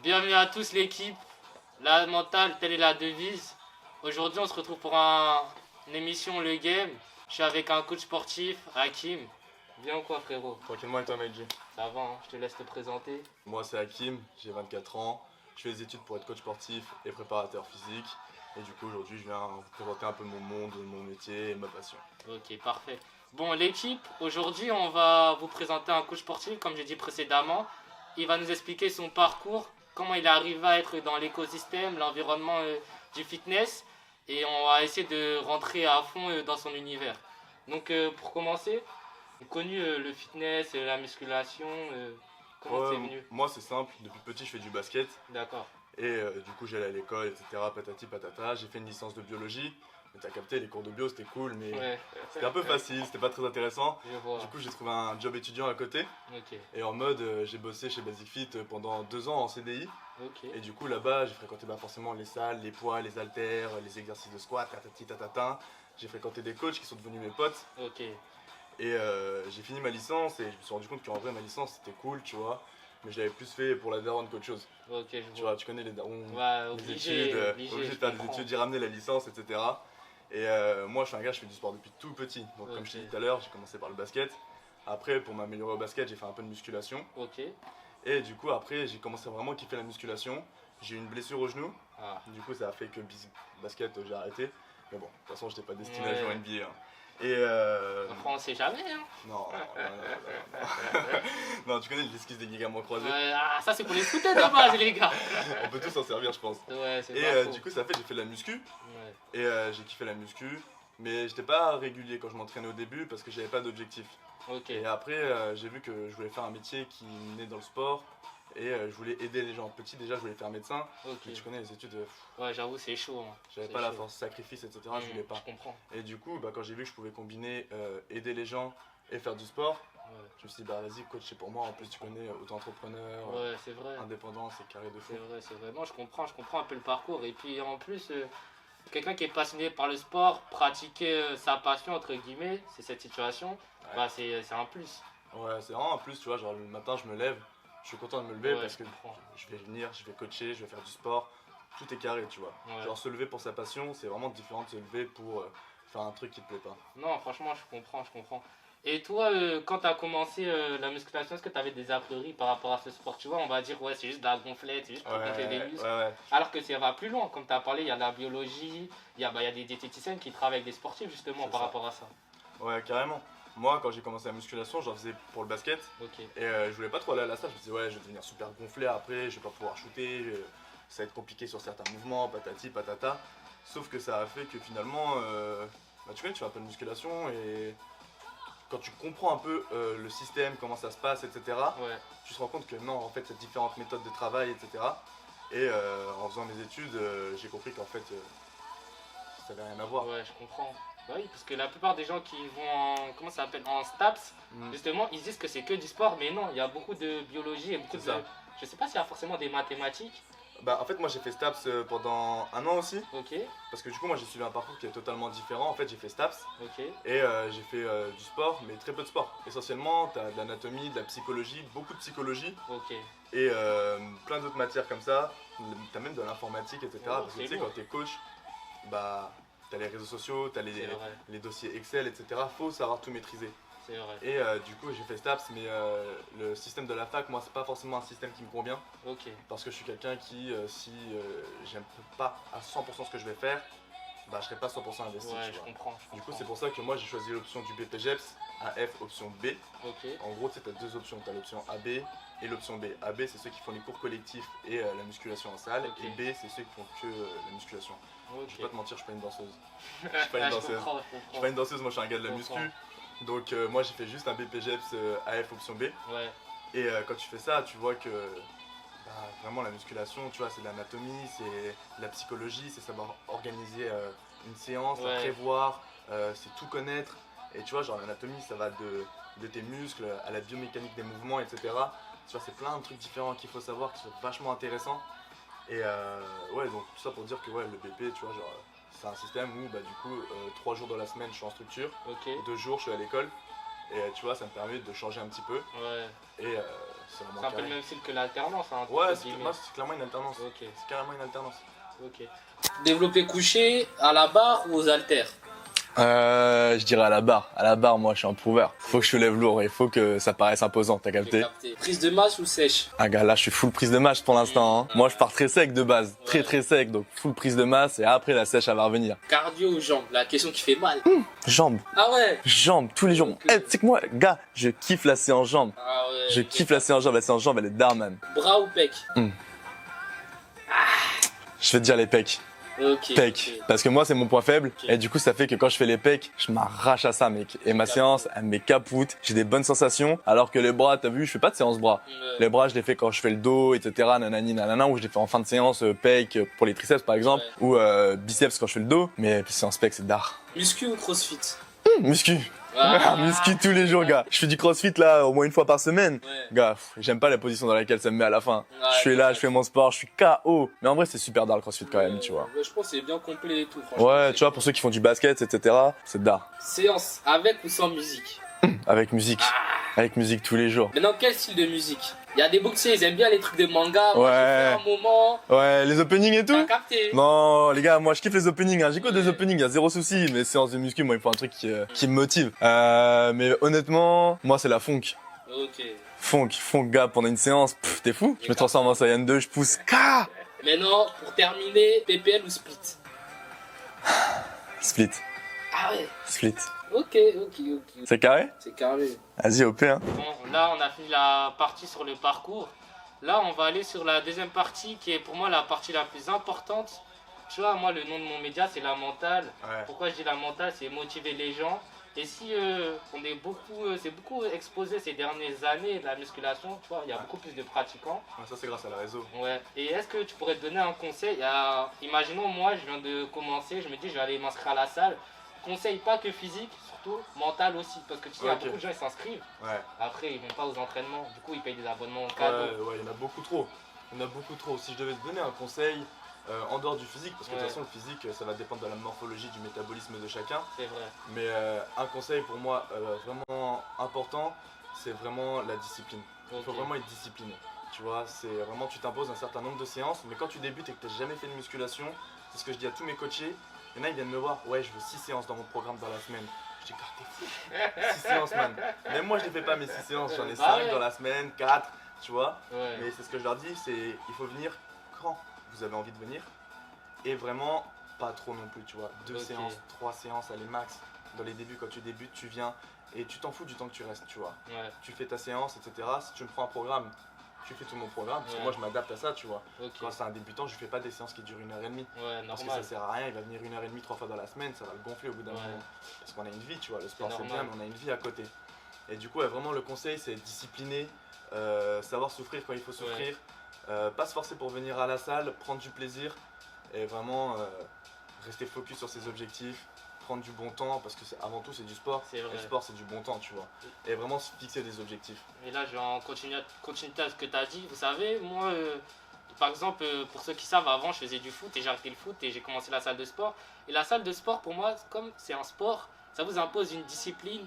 Bienvenue à tous l'équipe. La mentale, telle est la devise. Aujourd'hui, on se retrouve pour une émission Le Game. Je suis avec un coach sportif, Hakim. Bien ou quoi, frérot? Tranquillement et toi, Meiji? Ça va, hein, je te laisse te présenter. Moi, c'est Hakim, j'ai 24 ans. Je fais des études pour être coach sportif et préparateur physique. Et du coup, aujourd'hui, je viens vous présenter un peu mon monde, mon métier et ma passion. Ok, parfait. Bon, l'équipe, aujourd'hui, on va vous présenter un coach sportif, comme j'ai dit précédemment. Il va nous expliquer son parcours, comment il arrive à être dans l'écosystème, l'environnement du fitness. Et on va essayer de rentrer à fond dans son univers. Donc, pour commencer, connu le fitness, la musculation, comment c'est venu? Moi, c'est simple. Depuis petit, je fais du basket. D'accord. Et du coup, j'allais à l'école, etc. Patati patata. J'ai fait une licence de biologie. Mais t'as capté, les cours de bio, c'était cool, mais Ouais. c'était un peu facile, c'était pas très intéressant. Je vois. Du coup, j'ai trouvé un job étudiant à côté. Ok. Et en mode, j'ai bossé chez Basic Fit pendant 2 ans en CDI. Ok. Et du coup, là-bas, j'ai fréquenté forcément les salles, les poids, les haltères, les exercices de squat, tatati tatata. J'ai fréquenté des coachs qui sont devenus mes potes. Ok. Et j'ai fini ma licence et je me suis rendu compte qu'en vrai, ma licence, c'était cool, tu vois. Mais je l'avais plus fait pour la daronne qu'autre chose. Ok, je Tu vois. vois, tu connais les darons, Ouais, les obligé, études, obligé, obligé je de faire des comprends. études, j'ai ramené la licence, etc. Et moi, je suis un gars, je fais du sport depuis tout petit. Donc, comme je t'ai Ok. dit tout à l'heure, j'ai commencé par le basket. Après, pour m'améliorer au basket, j'ai fait un peu de musculation. Ok. Et du coup, après, j'ai commencé à vraiment kiffer la musculation. J'ai eu une blessure au genou. Ah. Du coup, ça a fait que basket, j'ai arrêté. Mais bon, de toute façon, j'étais pas destiné à Ouais. jouer en NBA. Hein. Et Enfin, on sait jamais, hein. non, non, tu connais l'esquisse des ligaments croisés. Ouais, ah, ça c'est pour les footers de base, les gars. On peut tous s'en servir, je pense. Ouais, c'est Et pas faux. du coup, ça a fait, j'ai fait de la muscu. Ouais. Et j'ai kiffé la muscu. Mais j'étais pas régulier quand je m'entraînais au début parce que j'avais pas d'objectif. Ok. Et après, j'ai vu que je voulais faire un métier qui menait dans le sport. Et je voulais aider les gens. Petit, déjà, je voulais faire médecin. Ok. Mais tu connais les études, Ouais, j'avoue, c'est chaud. Hein. j'avais C'est pas la chaud. force, sacrifice, etc. Je Mhm, voulais pas. Je comprends. Et du coup, quand j'ai vu que je pouvais combiner aider les gens et faire du sport, Ouais, je me suis dit, bah vas-y, coach, c'est pour moi. En plus, tu connais auto-entrepreneur, ouais, c'est vrai. indépendant, c'est carré de fou. C'est vrai, c'est vrai. Non, je comprends un peu le parcours. Et puis en plus, quelqu'un qui est passionné par le sport, pratiquer sa passion, entre guillemets, c'est cette situation, Ouais. bah c'est un plus. Ouais, c'est vraiment un plus, tu vois. Genre, le matin, je me lève, je suis content de me lever Ouais, parce je que comprends. je vais venir, je vais coacher, je vais faire du sport. Tout est carré, tu vois. Ouais. Genre, se lever pour sa passion, c'est vraiment différent de se lever pour faire un truc qui te plaît pas. Non, franchement, je comprends. Et toi, quand tu as commencé la musculation, est-ce que tu avais des a priori par rapport à ce sport? Tu vois, on va dire, ouais, c'est juste de la gonflette, c'est juste pour gonfler des muscles. ouais. Alors que ça va plus loin, comme tu as parlé, il y a de la biologie, il y a des diététiciennes qui travaillent avec des sportifs justement C'est par ça. rapport à ça. Ouais, carrément. Moi, quand j'ai commencé la musculation, j'en faisais pour le basket. Ok. Et je voulais pas trop aller à la salle. Je me disais, ouais, je vais devenir super gonflé après, je vais pas pouvoir shooter, ça va être compliqué sur certains mouvements, patati patata. Sauf que ça a fait que finalement, tu connais, tu fais un peu de musculation et quand tu comprends un peu le système, comment ça se passe, etc., Ouais. tu te rends compte que non, en fait, il y a différentes méthodes de travail, etc. Et en faisant mes études, j'ai compris qu'en fait, ça n'avait rien à voir. Ouais, je comprends. Bah oui, parce que la plupart des gens qui vont en, comment ça s'appelle, en STAPS, Mm. justement, ils disent que c'est que du sport, mais non, il y a beaucoup de biologie et beaucoup de... C'est ça. Je sais pas s'il y a forcément des mathématiques. Bah, en fait, moi, j'ai fait STAPS pendant 1 an aussi. Ok, Parce que du coup, moi, j'ai suivi un parcours qui est totalement différent. En fait, j'ai fait STAPS ok, et j'ai fait du sport, mais très peu de sport. Essentiellement, tu as de l'anatomie, de la psychologie, beaucoup de psychologie ok. et plein d'autres matières comme ça. Tu as même de l'informatique, etc. Oh, Parce que c'est tu sais, lourd. quand tu es coach, bah, tu as les réseaux sociaux, tu as C'est vrai, les dossiers Excel, etc. Faut savoir tout maîtriser. c'est vrai. Et du coup, j'ai fait STAPS, mais le système de la fac, moi, c'est pas forcément un système qui me convient. Ok, Parce que je suis quelqu'un qui, si j'aime pas à 100% ce que je vais faire, bah, je serai pas 100% investi. ouais, Tu je vois. comprends. Du coup, c'est pour ça que moi j'ai choisi l'option du BPGEPS, AF option B. Ok, En gros, tu as 2 options. Tu as l'option AB et l'option B. AB, c'est ceux qui font les cours collectifs et la musculation en salle. Ok. Et B, c'est ceux qui font que la musculation. ok. Je vais pas te mentir, je suis pas une danseuse. Je suis pas une danseuse. Je comprends. Je suis pas une danseuse, moi je suis un gars de la Je muscu. comprends. Donc moi j'ai fait juste un BPGEPS AF option B. Ouais, Et quand tu fais ça, tu vois que bah, vraiment la musculation, tu vois, c'est de l'anatomie, c'est de la psychologie, c'est savoir organiser une séance, la Ouais. prévoir, c'est tout connaître. Et tu vois, genre l'anatomie, ça va de tes muscles à la biomécanique des mouvements, etc. Tu vois, c'est plein de trucs différents qu'il faut savoir, qui sont vachement intéressants. Et ouais, donc tout ça pour dire que ouais, le BP, tu vois, genre, c'est un système où bah, du coup, 3 jours dans la semaine, je suis en structure, ok. 2 jours, je suis à l'école. Et tu vois, ça me permet de changer un petit peu. Ouais, Et c'est vraiment C'est un peu le carré. même style que l'alternance, hein, Ouais, entre c'est guillemets. moi, c'est clairement une alternance. Ok, C'est carrément une alternance. ok. Développer couché à la barre ou aux haltères? Je dirais à la barre. À la barre, moi, je suis un prouveur. Faut que je lève lourd, il faut que ça paraisse imposant, t'as J'ai capté? capté. Prise de masse ou sèche? Ah gars, là, je suis full prise de masse pour l'instant. Hein. Moi, je pars très sec de base, Ouais. très sec, donc full prise de masse et après la sèche, elle va revenir. Cardio ou jambes? La question qui fait mal. Jambes, Ah ouais? jambes, tous les jours. Ok. Eh, tu sais que moi, gars, je kiffe la séance jambes. Ah ouais. Je kiffe la séance jambes, elle est darman. Bras ou pec? Je vais te dire les pecs. Ok. Pecs. ok. Parce que moi, c'est mon point faible. Ok. Et du coup, ça fait que quand je fais les pecs, je m'arrache à ça, mec. Et ma séance, elle me capoute. J'ai des bonnes sensations. Alors que les bras, t'as vu, je fais pas de séance bras. Ouais. Les bras, je les fais quand je fais le dos, etc. Nanani, nanana, ou je les fais en fin de séance, pec pour les triceps, par exemple. Ouais. Ou biceps quand je fais le dos. Mais séance pec, c'est d'art. Muscu ou crossfit? Muscu. Ah. Muscu tous les jours, gars. Je fais du crossfit, là, au moins une fois par semaine. Ouais. Gars, j'aime pas la position dans laquelle ça me met à la fin. Ouais, Je suis là, ouais. je fais mon sport, je suis KO. Mais en vrai, c'est super d'art le crossfit quand même, tu vois. Ouais, je pense que c'est bien complet et tout, franchement. Ouais, C'est tu vois, pour ceux qui font du basket, etc., c'est d'art. Séance avec ou sans musique? Avec musique. Avec musique tous les jours. Maintenant, quel style de musique? Il y a des boxeurs, ils aiment bien les trucs de manga. Moi, j'ai Ouais. fait un moment. Ouais, les openings et T'as tout. capté? Non, les gars, moi je kiffe les openings, hein. J'écoute des openings, y a zéro souci, mais séance de muscu, moi il faut un truc qui me motive. Mais honnêtement, moi c'est la funk. Ok. Funk, gars, pendant une séance, pff, t'es fou? Je me transforme en Saiyan 2, je pousse, K. Maintenant, pour terminer, PPL ou split? Split, Ah ouais. split. Ok. C'est carré? C'est carré. Vas-y, OP, hein. Bon, là, on a fini la partie sur le parcours. Là, on va aller sur la deuxième partie qui est pour moi la partie la plus importante. Tu vois, moi, le nom de mon média, c'est la mentale. Ouais. Pourquoi je dis la mentale? C'est motiver les gens. Et si on est beaucoup, c'est beaucoup exposé ces dernières années, la musculation, tu vois, il y a beaucoup plus de pratiquants. Ouais, ça c'est grâce à la réseau. Ouais. Et est-ce que tu pourrais te donner un conseil imaginons, moi, je viens de commencer, je me dis, je vais aller m'inscrire à la salle. Conseil pas que physique, surtout mental aussi. Parce que tu sais, il y a Ok. beaucoup de gens qui s'inscrivent. Ouais. Après, ils vont pas aux entraînements. Du coup, ils payent des abonnements cadeaux. Ouais, il y en a beaucoup trop. Il y en a beaucoup trop. Si je devais te donner un conseil en dehors du physique, parce que de Ouais. toute façon le physique ça va dépendre de la morphologie, du métabolisme de chacun. C'est vrai. Mais un conseil pour moi vraiment important, c'est vraiment la discipline. Il faut Ok. vraiment être discipliné. Tu vois, c'est vraiment tu t'imposes un certain nombre de séances, mais quand tu débutes et que tu n'as jamais fait de musculation, c'est ce que je dis à tous mes coachés. Il y en a, ils viennent me voir, ouais, je veux 6 séances dans mon programme dans la semaine. Je dis, ah, t'es fou, 6 séances, man. Même moi, je ne les fais pas mes 6 séances, j'en ai Bah 5 ouais. dans la semaine, 4, tu vois. Ouais. Mais c'est ce que je leur dis, c'est il faut venir quand vous avez envie de venir et vraiment pas trop non plus, tu vois. 2 Ok. séances, 3 séances, allez max. Dans les débuts, quand tu débutes, tu viens et tu t'en fous du temps que tu restes, tu vois. Ouais. Tu fais ta séance, etc. Si tu me prends un programme, tu fais tout mon programme, parce que Ouais. moi je m'adapte à ça, tu vois. Ok. Quand c'est un débutant, je fais pas des séances qui durent 1h30. Ouais, Parce que normal. ça sert à rien, il va venir 1h30, 3 fois dans la semaine, ça va le gonfler au bout d'un Ouais. moment. Parce qu'on a une vie, tu vois, le sport c'est normal. bien, mais on a une vie à côté. Et du coup, ouais, vraiment le conseil c'est être discipliné, savoir souffrir quand il faut souffrir, pas se forcer pour venir à la salle, prendre du plaisir et vraiment rester focus sur ses objectifs, prendre du bon temps parce que avant tout c'est du sport. C'est Et vrai. le sport c'est du bon temps, tu vois. Et vraiment se fixer des objectifs. Et là, je vais en continuer à ce que tu as dit. Vous savez, moi, par exemple, pour ceux qui savent, avant, je faisais du foot et j'ai arrêté le foot et j'ai commencé la salle de sport. Et la salle de sport, pour moi, comme c'est un sport, ça vous impose une discipline.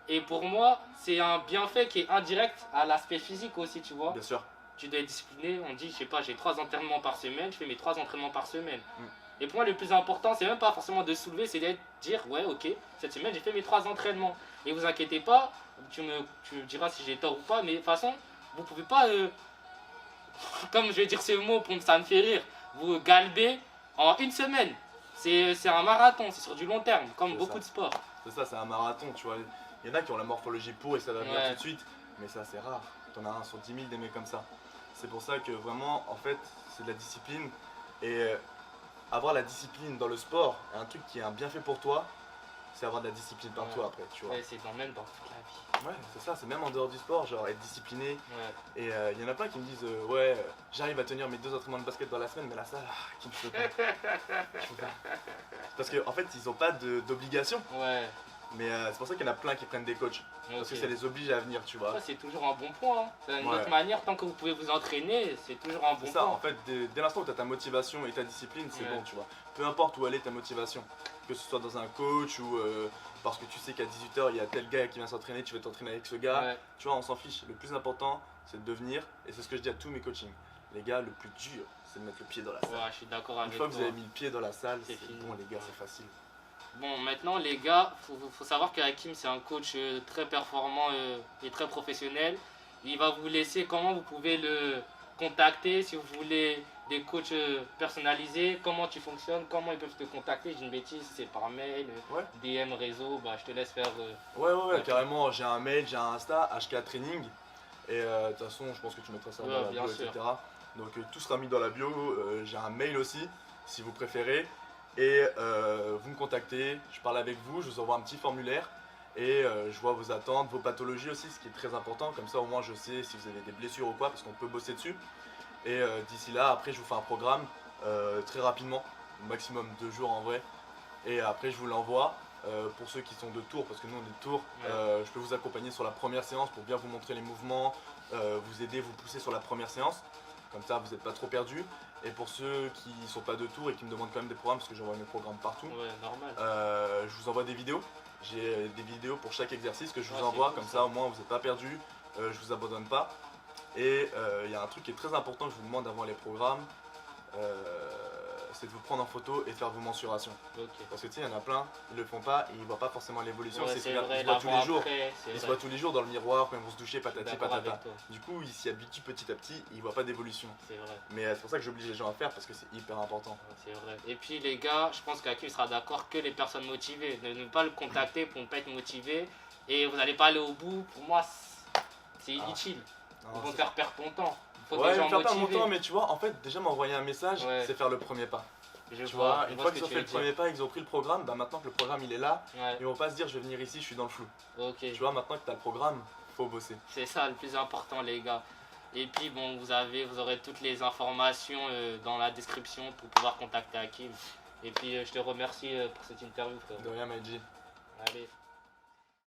Et pour moi, c'est un bienfait qui est indirect à l'aspect physique aussi, tu vois. Bien sûr. Tu dois être discipliné, on dit, je sais pas, j'ai 3 entraînements par semaine, je fais mes 3 entraînements par semaine. Mm. Et pour moi, le plus important, c'est même pas forcément de soulever, c'est d'être dire, ouais, ok, cette semaine, j'ai fait mes 3 entraînements. Et vous inquiétez pas, tu me diras si j'ai tort ou pas, mais de toute façon, vous pouvez pas, comme je vais dire ce mot pour que ça me fait rire, vous galber en une semaine. C'est un marathon, c'est sur du long terme, comme C'est beaucoup ça. de sports. C'est ça, c'est un marathon, tu vois. Il y en a qui ont la morphologie pour et ça va venir Ouais. tout de suite, mais ça c'est rare. T'en as un sur 10 000 des mecs comme ça. C'est pour ça que vraiment, en fait, c'est de la discipline. Et avoir la discipline dans le sport, un truc qui est un bienfait pour toi, c'est avoir de la discipline partout Ouais. après, tu vois. Ouais, c'est même dans toute la vie. Ouais, c'est ça, c'est même en dehors du sport, genre être discipliné. Ouais. Et il y en a plein qui me disent, ouais, j'arrive à tenir mes 2 entraînements de basket dans la semaine, mais la salle, qui me fait pas. Je peux pas. Parce qu'en fait, ils ont pas d'obligation. Ouais. Mais c'est pour ça qu'il y en a plein qui prennent des coachs. Parce que Ok. ça les oblige à venir, tu vois. Ça, c'est toujours un bon point. Hein. C'est une Ouais. autre manière, tant que vous pouvez vous entraîner, c'est toujours un bon C'est ça, point. en fait, dès l'instant où tu as ta motivation et ta discipline, c'est Ouais. bon, tu vois. Peu importe où elle est ta motivation, que ce soit dans un coach ou parce que tu sais qu'à 18h, il y a tel gars qui vient s'entraîner, tu vas t'entraîner avec ce gars, Ouais. tu vois, on s'en fiche. Le plus important, c'est de venir, et c'est ce que je dis à tous mes coachings. Les gars, le plus dur, c'est de mettre le pied dans la salle. Ouais, je suis d'accord Une avec fois que vous toi. avez mis le pied dans la salle, C'est c'est fini. bon, les gars, Ouais. c'est facile. Bon, maintenant, les gars, faut savoir que Hakim, c'est un coach très performant et très professionnel. Il va vous laisser comment vous pouvez le contacter si vous voulez des coachs personnalisés, comment tu fonctionnes, comment ils peuvent te contacter. J'ai une bêtise, c'est par mail, Ouais. DM réseau, bah, je te laisse faire. Ouais, carrément, j'ai un mail, j'ai un Insta, HK Training. Et de toute façon, je pense que tu mettras ça Ouais, dans la bien bio, sûr. etc. Donc tout sera mis dans la bio. J'ai un mail aussi, si vous préférez. Et vous me contactez, je parle avec vous, je vous envoie un petit formulaire. Et je vois vos attentes, vos pathologies aussi, ce qui est très important. Comme ça, au moins, je sais si vous avez des blessures ou quoi, parce qu'on peut bosser dessus. Et d'ici là, après, je vous fais un programme très rapidement, maximum 2 jours en vrai. Et après, je vous l'envoie. Pour ceux qui sont de Tours, parce que nous on est de Tours, Ouais. je peux vous accompagner sur la première séance pour bien vous montrer les mouvements, vous aider, vous pousser sur la première séance. Comme ça, vous n'êtes pas trop perdu. Et pour ceux qui ne sont pas de Tours et qui me demandent quand même des programmes, parce que j'envoie mes programmes partout, Ouais, normal. je vous envoie des vidéos. J'ai des vidéos pour chaque exercice que je vous Ouais, envoie, c'est cool, comme ça. ça au moins vous n'êtes pas perdu, je vous abandonne pas. Et il y a un truc qui est très important que je vous demande avant les programmes, c'est de vous prendre en photo et de faire vos mensurations. Ok. Parce que tu sais, il y en a plein, ils le font pas et ils voient pas forcément l'évolution. Ouais, c'est c'est qu'ils vrai, se voient tous les jours. après, c'est Ils se vrai. voient tous les jours dans le miroir quand ils vont se doucher, Je suis patati d'accord patata. avec toi, Du coup, ils s'y habituent petit à petit, ils voient pas d'évolution. c'est vrai. Mais c'est pour ça que j'oblige les gens à faire parce que c'est hyper important. Ouais, c'est vrai. Et puis les gars, je pense qu'Hakim sera d'accord que les personnes motivées. Ne pas le contacter pour ne pas être motivé. Et vous n'allez pas aller au bout. Pour moi, c'est inutile. Non, Ils vont c'est- te faire perdre ton temps. Il faut Ouais, des ils gens me faire perdre mon motivés. temps, mais tu vois, en fait, déjà m'envoyer un message, Ouais. c'est faire le premier pas. Je Tu vois, vois, je une vois fois ce qu'ils que ont tu fait veux le premier pas, ils ont pris le programme, bah maintenant que le programme il est là, dire. Ouais, ils vont pas se dire je vais venir ici, je suis dans le flou. ok. Tu vois, maintenant que tu as le programme, faut bosser. C'est ça le plus important, les gars. Et puis, bon, vous aurez toutes les informations dans la description pour pouvoir contacter Hakim. Et puis, je te remercie pour cette interview, frère. De rien, Maïji. Allez.